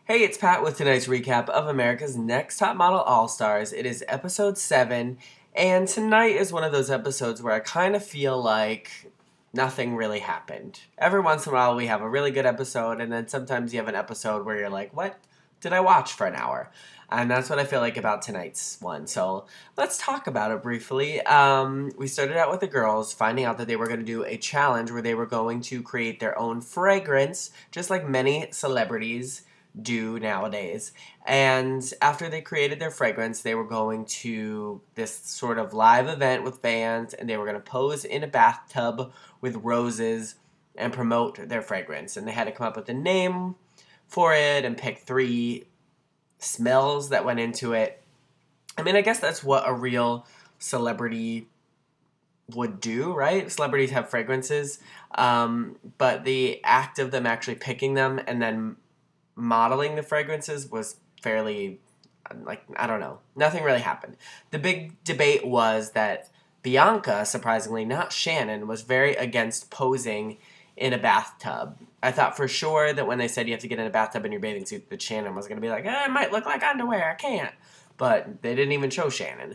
Hey, it's Pat with tonight's recap of America's Next Top Model All-Stars. It is episode 7, and tonight is one of those episodes where I kind of feel like nothing really happened. Every once in a while we have a really good episode, and then sometimes you have an episode where you're like, what did I watch for an hour? And that's what I feel like about tonight's one. So let's talk about it briefly. We started out with the girls finding out that they were going to do a challenge where they were going to create their own fragrance, just like many celebrities do nowadays. And after they created their fragrance, they were going to this sort of live event with fans, and they were going to pose in a bathtub with roses and promote their fragrance. And they had to come up with a name for it and pick 3 smells that went into it. I mean, I guess that's what a real celebrity would do, right? Celebrities have fragrances, but the act of them actually picking them and then modeling the fragrances was fairly, I don't know. Nothing really happened. The big debate was that Bianca, surprisingly, not Shannon, was very against posing in a bathtub. I thought for sure that when they said you have to get in a bathtub in your bathing suit, that Shannon was going to be like, it might look like underwear, I can't. But they didn't even show Shannon.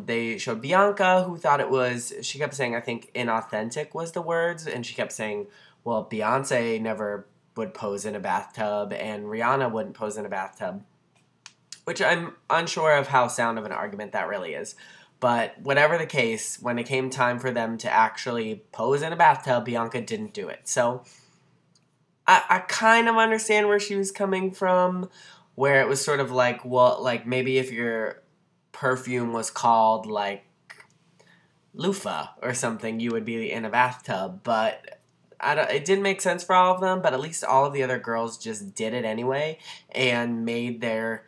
They showed Bianca, who thought it was, she kept saying, I think, inauthentic was the words, and she kept saying, well, Beyonce never would pose in a bathtub, and Rihanna wouldn't pose in a bathtub, which I'm unsure of how sound of an argument that really is. But whatever the case, when it came time for them to actually pose in a bathtub, Bianca didn't do it. So I kind of understand where she was coming from, where it was sort of like, well, like maybe if your perfume was called like loofah or something, you would be in a bathtub, but it didn't make sense for all of them, but at least all of the other girls just did it anyway and made their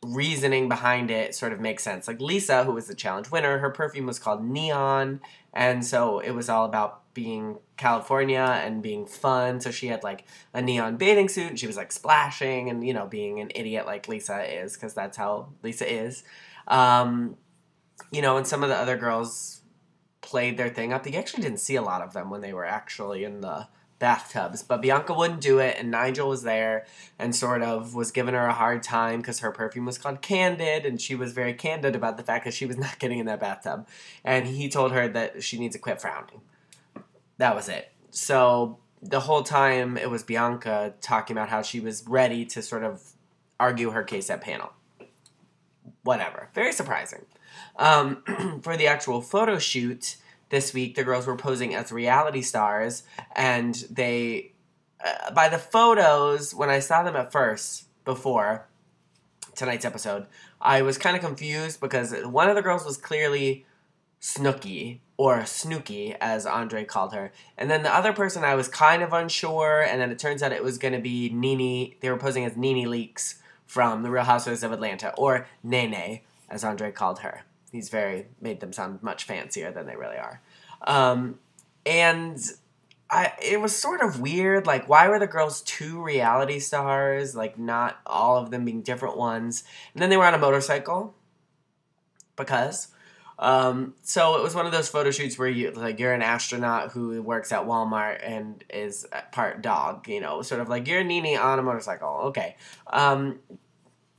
reasoning behind it sort of make sense. Like Lisa, who was the challenge winner, her perfume was called Neon, and so it was all about being California and being fun. So she had like a neon bathing suit and she was like splashing and, you know, being an idiot like Lisa is, because that's how Lisa is. You know, and some of the other girls played their thing up. You actually didn't see a lot of them when they were actually in the bathtubs, but Bianca wouldn't do it, and Nigel was there and sort of was giving her a hard time because her perfume was called Candid, and she was very candid about the fact that she was not getting in that bathtub, and he told her that she needs to quit frowning. That was it. So the whole time it was Bianca talking about how she was ready to sort of argue her case at panel. Whatever. Very surprising. For the actual photo shoot this week, the girls were posing as reality stars, and they, by the photos, when I saw them at first, before tonight's episode, I was kind of confused because one of the girls was clearly Snooki, or Snooki, as Andre called her, and then the other person I was kind of unsure, and then it turns out it was going to be Nene. They were posing as Nene Leakes from The Real Housewives of Atlanta, or Nene, as Andre called her. He's made them sound much fancier than they really are. And it was sort of weird, like, why were the girls 2 reality stars, like, not all of them being different ones, and then they were on a motorcycle, because, so it was one of those photo shoots where you're an astronaut who works at Walmart and is part dog, you know, sort of like, you're Nene on a motorcycle, okay.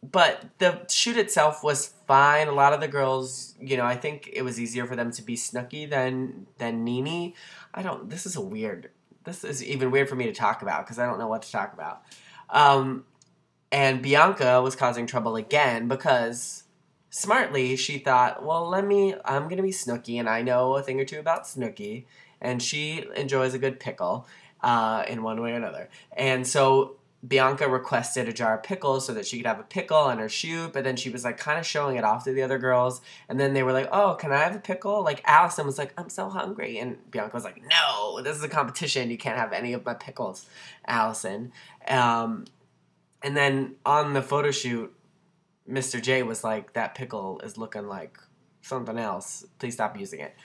But the shoot itself was fine. A lot of the girls, you know, I think it was easier for them to be Snooki than Nene. This is even weird for me to talk about because I don't know what to talk about. And Bianca was causing trouble again because smartly she thought, well, I'm going to be Snooki, and I know a thing or two about Snooki, and she enjoys a good pickle in one way or another. And so Bianca requested a jar of pickles so that she could have a pickle on her shoot, but then she was like kind of showing it off to the other girls, and then they were like, oh, can I have a pickle? Like Allison was like, I'm so hungry, and Bianca was like, no, this is a competition, you can't have any of my pickles, Allison. And then on the photo shoot, Mr. J was like, that pickle is looking like something else, please stop using it.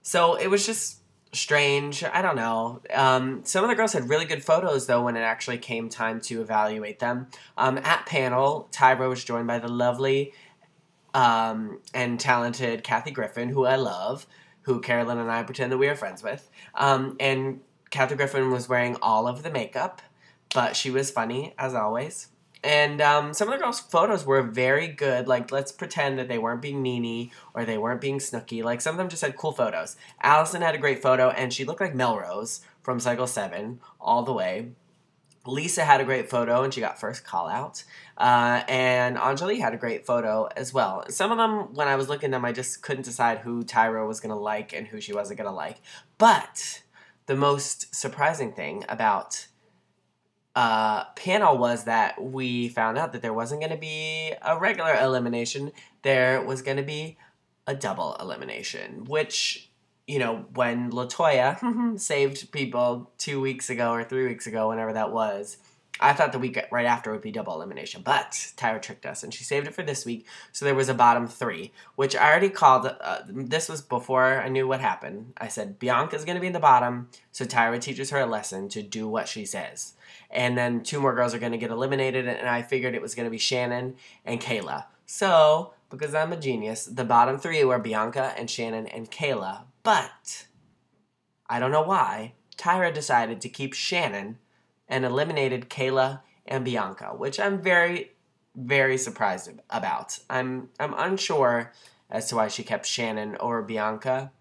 So it was just strange. I don't know. Some of the girls had really good photos, though, when it actually came time to evaluate them. At panel, Tyra was joined by the lovely and talented Kathy Griffin, who I love, who Carolyn and I pretend that we are friends with. And Kathy Griffin was wearing all of the makeup. but she was funny, as always. And some of the girls' photos were very good. Like, let's pretend that they weren't being meanie or they weren't being snooky. Like, some of them just had cool photos. Allison had a great photo, and she looked like Melrose from Cycle 7 all the way. Lisa had a great photo, and she got first call out. And Anjali had a great photo as well. Some of them, when I was looking at them, I just couldn't decide who Tyra was going to like and who she wasn't going to like. But the most surprising thing about panel was that we found out that there wasn't going to be a regular elimination. There was going to be a double elimination, which, you know, when LaToya saved people 2 weeks ago or 3 weeks ago, whenever that was, I thought the week right after would be double elimination, but Tyra tricked us, and she saved it for this week, so there was a bottom 3, which I already called. This was before I knew what happened. I said, Bianca's going to be in the bottom, so Tyra teaches her a lesson to do what she says. And then 2 more girls are going to get eliminated, and I figured it was going to be Shannon and Kayla. So, because I'm a genius, the bottom 3 were Bianca and Shannon and Kayla, but I don't know why, Tyra decided to keep Shannon and eliminated Kayla and Bianca, which I'm very, very surprised about. I'm unsure as to why she kept Shannon over Bianca.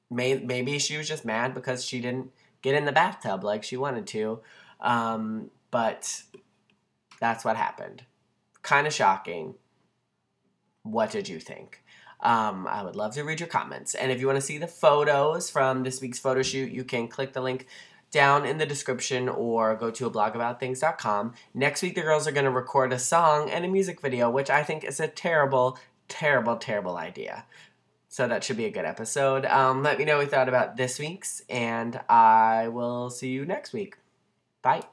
Maybe she was just mad because she didn't get in the bathtub like she wanted to, but that's what happened. Kind of shocking. What did you think? I would love to read your comments. And if you want to see the photos from this week's photo shoot, you can click the link down in the description or go to blogabouttthings.com. Next week, the girls are going to record a song and a music video, which I think is a terrible, terrible, terrible idea. So that should be a good episode. Let me know what you thought about this week's, and I will see you next week. Bye.